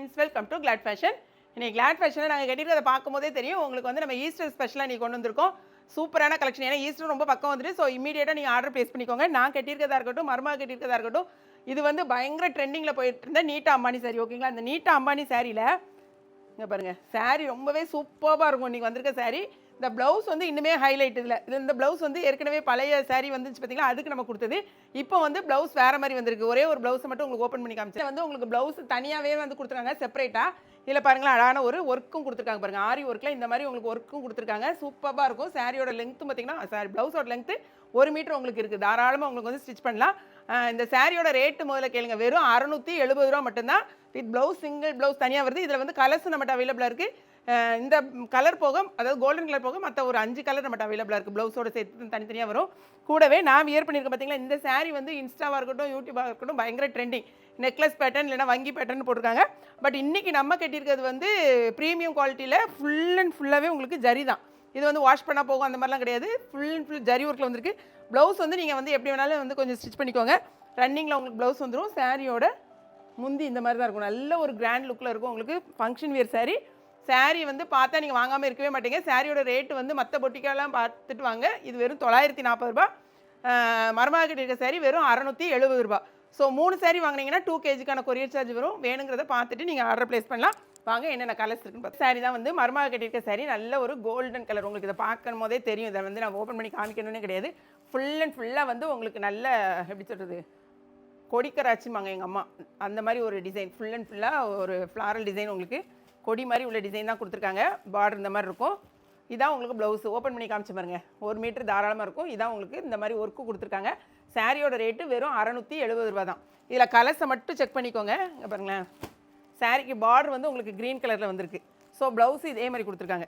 Friends, welcome to Glad Fashion. இன்னைக்கு Glad ஃபேஷனில் நாங்கள் கட்டியிருக்கிறத பார்க்கும்போதே தெரியும் உங்களுக்கு வந்து நம்ம ஈஸ்டர் ஸ்பெஷலாக நீ கொண்டு வந்திருக்கோம். சூப்பரான கலெக்ஷன். ஏன்னா ஈஸ்டர் ரொம்ப பக்கம் வந்துட்டு, ஸோ இமீடியட்டாக நீங்கள் ஆர்டர் ப்ளேஸ் பண்ணிக்கோங்க. நான் கட்டியிருக்கதா இருக்கட்டும், மருமக கட்டியிருக்கதா இருக்கட்டும், இது வந்து பயங்கர ட்ரெண்டிங்கில் போயிட்டு இருந்த நீட்டா அம்பானி சாரி. ஓகேங்களா, அந்த நீட்டா அம்பானி சாரியில் இங்கே பாருங்கள், சாரி ரொம்பவே சூப்பராக இருக்கும். இன்றைக்கி வந்திருக்க சாரி. இந்த ப்ளவுஸ் வந்து இன்னுமே ஹைலைட். இந்த ப்ளவுஸ் வந்து ஏற்கனவே பழைய சாரி வந்துச்சு பார்த்தீங்களா, அதுக்கு நம்ம கொடுத்தது. இப்போ வந்து ப்ளவுஸ் வேறு மாதிரி வந்திருக்கு. ஒரே ஒரு ப்ளவுஸை மட்டும் உங்களுக்கு ஓப்பன் பண்ணி காமிச்சு வந்து உங்களுக்கு ப்ளவுஸ் தனியாகவே வந்து கொடுத்துருக்காங்க செப்பரேட்டாக. இதில் பாருங்களா, அழகான ஒரு ஒர்க்கும் கொடுத்துருக்காங்க. பாருங்கள், ஆரி ஒர்க்கில் இந்த மாதிரி உங்களுக்கு ஒர்க்கும் கொடுத்துருக்காங்க. சூப்பராக இருக்கும். சாரியோட லென்த்தும் பார்த்தீங்கன்னா, சாரி ப்ளவுஸோட லென்த்து 1 மீட்டர் உங்களுக்கு இருக்குது. தாராளமாக உங்களுக்கு வந்து ஸ்டிச் பண்ணலாம். இந்த சாரியோட ரேட்டு முதல்ல கேளுங்க. வெறும் 670 ரூபா மட்டும்தான். வித் ப்ளவுஸ், சிங்கிள் ப்ளவுஸ் தனியாக வருது. இதில் வந்து கலர்ஸ் நம்மகிட்ட அவைலபிளாக இருக்குது. இந்த கலர் போக, அதாவது கோல்டன் கலர் போக மற்ற ஒரு 5 கலர் நம்மகிட்ட அவைலபிளாக இருக்குது. ப்ளவுஸோட சேர்த்து தனித்தனியாக வரும். கூடவே நான் வியர் பண்ணியிருக்கேன் பார்த்தீங்களா, இந்த சாரீ வந்து இன்ஸ்டாவாக இருக்கட்டும், யூடியூபாக இருக்கட்டும் பயங்கர ட்ரெண்டிங். நெக்லஸ் பேட்டர்ன் இல்லைனா வங்கி பேட்டர்ன் போட்டிருக்காங்க. பட் இன்றைக்கி நம்ம கட்டியிருக்கிறது வந்து ப்ரீமியம் குவாலிட்டியில் ஃபுல் அண்ட் ஃபுல்லாகவே உங்களுக்கு ஜரி தான். இது வந்து வாஷ் பண்ணால் போகும் அந்த மாதிரிலாம் கிடையாது. ஃபுல் அண்ட் ஃபுல் ஜரி ஒர்க்கில் வந்திருக்கு. ப்ளவுஸ் வந்து நீங்கள் வந்து எப்படி வேணாலும் வந்து கொஞ்சம் ஸ்டிச் பண்ணிக்கோங்க. ரன்னிங்கில் உங்களுக்கு ப்ளவுஸ் வந்துடும். சாரியோட முந்தி இந்த மாதிரி தான் இருக்கும். நல்ல ஒரு கிராண்ட் லுக்கில் இருக்கும். உங்களுக்கு ஃபங்க்ஷன் வியர் சாரீ. சாரீ வந்து பார்த்தா நீங்கள் வாங்காமல் இருக்கவே மாட்டீங்க. சாரியோட ரேட்டு வந்து மற்ற பொட்டிக்கெல்லாம் பார்த்துட்டு வாங்க. இது வெறும் 940 ரூபா. மருமகிட்ட இருக்க சாரீ வெறும் 670 ரூபா. ஸோ 3 சாரீ வாங்கினீங்கன்னா 2 kgக்கான கொரியர் சார்ஜ் வரும். வேணுங்கிறத பார்த்துட்டு நீங்கள் ஆர்டர் ப்ளேஸ் பண்ணலாம். வாங்க என்னென்ன கலர்ஸ் இருக்குன்னு பார்த்து. சாரீ தான் வந்து மருமக கட்டியிருக்க சாரீ. நல்ல ஒரு கோல்டன் கலர். உங்களுக்கு இதை பார்க்கும் போதே தெரியும். இதை வந்து நான் ஓப்பன் பண்ணி காமிக்கணுன்னே கிடையாது. ஃபுல் அண்ட் ஃபுல்லாக வந்து உங்களுக்கு நல்ல எப்படி சொல்கிறது, கொடிக்கராச்சிம்பாங்க எங்கள் அம்மா, அந்த மாதிரி ஒரு டிசைன். ஃபுல் அண்ட் ஃபுல்லாக ஒரு ஃப்ளாரல் டிசைன். உங்களுக்கு கொடி மாதிரி உள்ள டிசைன் தான் கொடுத்துருக்காங்க. பார்டர் இந்த மாதிரி இருக்கும். இதான் உங்களுக்கு ப்ளவுஸ். ஓப்பன் பண்ணி காமிச்சு பாருங்கள். 1 மீட்டர் தாராளமாக இருக்கும். இதான் உங்களுக்கு இந்த மாதிரி ஒர்க்கு கொடுத்துருக்காங்க. சாரியோட ரேட்டு வெறும் 670 ரூபா தான். இதில் கலர்ஸை மட்டும் செக் பண்ணிக்கோங்க. இங்கே பாருங்களேன், சாரிக்கு பார்டர் வந்து உங்களுக்கு க்ரீன் கலரில் வந்திருக்கு. ஸோ ப்ளவுஸ் இதே மாதிரி கொடுத்துருக்காங்க.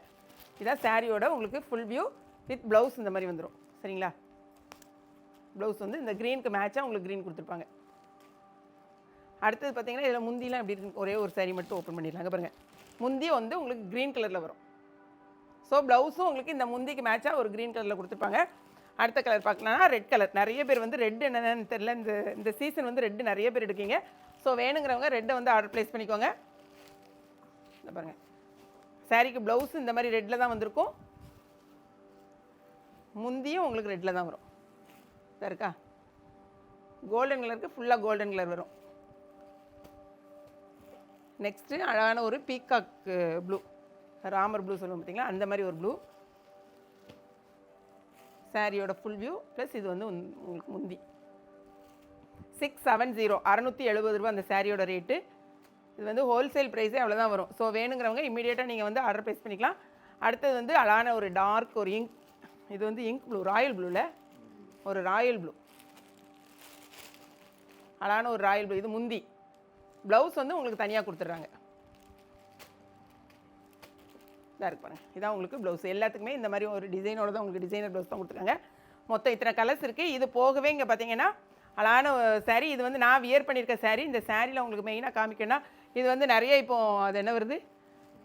இதான் சாரியோட உங்களுக்கு ஃபுல் வியூ வித் ப்ளவுஸ் இந்த மாதிரி வந்துடும். சரிங்களா, ப்ளவுஸ் வந்து இந்த க்ரீனுக்கு மேட்சாக உங்களுக்கு க்ரீன் கொடுத்துருப்பாங்க. அடுத்தது பார்த்தீங்கன்னா இதில் முந்திலாம் எப்படி இருக்கு, ஒரே ஒரு சாரீ மட்டும் ஓப்பன் பண்ணிடலாங்க. பாருங்கள், முந்தி வந்து உங்களுக்கு க்ரீன் கலரில் வரும். ஸோ ப்ளவுஸும் உங்களுக்கு இந்த முந்திக்கு மேட்சாக ஒரு க்ரீன் கலரில் கொடுத்துருப்பாங்க. அடுத்த கலர் பார்க்கலாம்னா ரெட் கலர். நிறைய பேர் வந்து ரெட் என்னென்னு தெரியல, இந்த சீசன் வந்து ரெட்டு நிறைய பேர் எடுக்கீங்க. ஸோ வேணுங்கிறவங்க ரெட்டை வந்து ஆர்டர் ப்ளேஸ் பண்ணிக்கோங்க. இந்த பாருங்கள், சாரீக்கு ப்ளவுஸ் இந்த மாதிரி ரெட்டில் தான் வந்திருக்கும். முந்தியும் உங்களுக்கு ரெட்டில் தான் வரும். இருக்கா, கோல்டன் கலருக்கு ஃபுல்லாக கோல்டன் கலர் வரும். நெக்ஸ்ட்டு அழகான ஒரு பீகாக் ப்ளூ, ராமர் ப்ளூ சொல்லுவோம் பார்த்தீங்களா, அந்த மாதிரி ஒரு ப்ளூ. சாரியோட ஃபுல் வியூ ப்ளஸ் இது வந்து உங்களுக்கு முந்தி. 670 670 ரூபா அந்த சாரியோட ரேட்டு. இது வந்து ஹோல்சேல் ப்ரைஸே அவ்வளோதான் வரும். ஸோ வேணுங்கிறவங்க இமீடியட்டாக நீங்கள் வந்து ஆர்டர் ப்ளேஸ் பண்ணிக்கலாம். அடுத்தது வந்து அழகான ஒரு டார்க் ஒரு இங்க். இது வந்து இங்க் ப்ளூ, ராயல் ப்ளூவில் ஒரு ராயல் ப்ளூ, அழகான ஒரு ராயல் ப்ளூ. இது முந்தி. ப்ளவுஸ் வந்து உங்களுக்கு தனியாக கொடுத்துட்றாங்க. இதாக இருக்கு பாருங்கள், இதான் உங்களுக்கு ப்ளவுஸ். எல்லாத்துக்குமே இந்த மாதிரி ஒரு டிசைனோட தான் உங்களுக்கு டிசைனர் ப்ளவுஸ் தான் கொடுத்துருக்காங்க. மொத்தம் இத்தனை கலர்ஸ் இருக்குது. இது போகவே இங்கே பார்த்தீங்கன்னா அழகான சாரீ. இது வந்து நான் வியர் பண்ணியிருக்க சாரீ. இந்த சாரியில் உங்களுக்கு மெயினாக காமிக்கணும்னா இது வந்து நிறைய இப்போது அது என்ன வருது,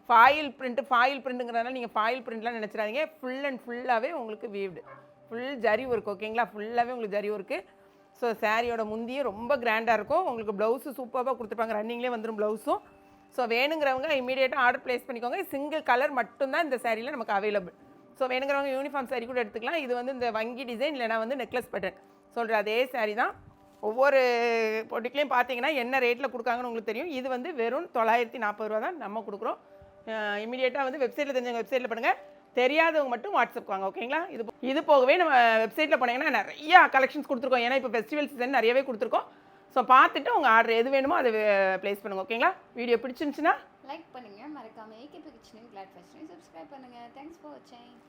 ஃபாயில் பிரிண்ட்டுங்கிறதுனால நீங்கள் ஃபாயில் பிரிண்ட்லாம் நினச்சிடாதீங்க. ஃபுல் அண்ட் ஃபுல்லாகவே உங்களுக்கு வீவ்டு, ஃபுல் ஜரி ஒர்க். ஓகேங்களா, ஃபுல்லாகவே உங்களுக்கு ஜரி ஒர்க்கு. ஸோ சாரியோட முந்தியும் ரொம்ப கிராண்டாக இருக்கும். உங்களுக்கு ப்ளவுஸு சூப்பராக கொடுத்துருப்பாங்க. ரன்னிங்லேயே வந்துடும் ப்ளவுஸும். ஸோ வேணுங்கிறவங்க இமீடியட்டாக ஆர்டர் ப்ளேஸ் பண்ணிக்கோங்க. சிங்கிள் கலர் மட்டும்தான் இந்த சாரியில் நமக்கு அவைலபிள். ஸோ வேணுங்கிறவங்க யூனிஃபார்ம் சாரீ கூட எடுத்துக்கலாம். இது வந்து இந்த வங்கி டிசைன் இல்லைனா வந்து நெக்லஸ் பேட்டர்ன் சொல்கிற அதே சாரீ தான். ஒவ்வொரு பொட்டிக்குலையும் பார்த்தீங்கன்னா என்ன ரேட்டில் கொடுக்காங்கன்னு உங்களுக்கு தெரியும். இது வந்து வெறும் 940 ரூபா தான் நம்ம கொடுக்குறோம். இமீடியட்டாக வந்து வெப்சைட்டில் தெரிஞ்சவங்க வெப்சைட்டில் பண்ணுங்கள். தெரியாதவங்க மட்டும் வாட்ஸ்அப் வாங்க. ஓகேங்களா, இது போகவே நம்ம வெப்சைட்டில் போனீங்கன்னா நிறையா கலெக்ஷன்ஸ் கொடுத்துருக்கோம். ஏன்னா இப்போ ஃபெஸ்டிவல் சீசன் நிறையவே கொடுத்துருக்கோம். ஸோ பார்த்துட்டு உங்கள் ஆர்டர் எது வேணுமோ அதை ப்ளேஸ் பண்ணுங்கள். ஓகேங்களா, வீடியோ பிடிச்சிருந்துச்சுன்னா லைக் பண்ணுங்கள். மறக்காமல் ஏகேபி கிச்சனையும் கிளாட் ஃபேஷனையும் சப்ஸ்கிரைப் பண்ணுங்கள். தேங்க்ஸ் ஃபார் வாட்சிங்.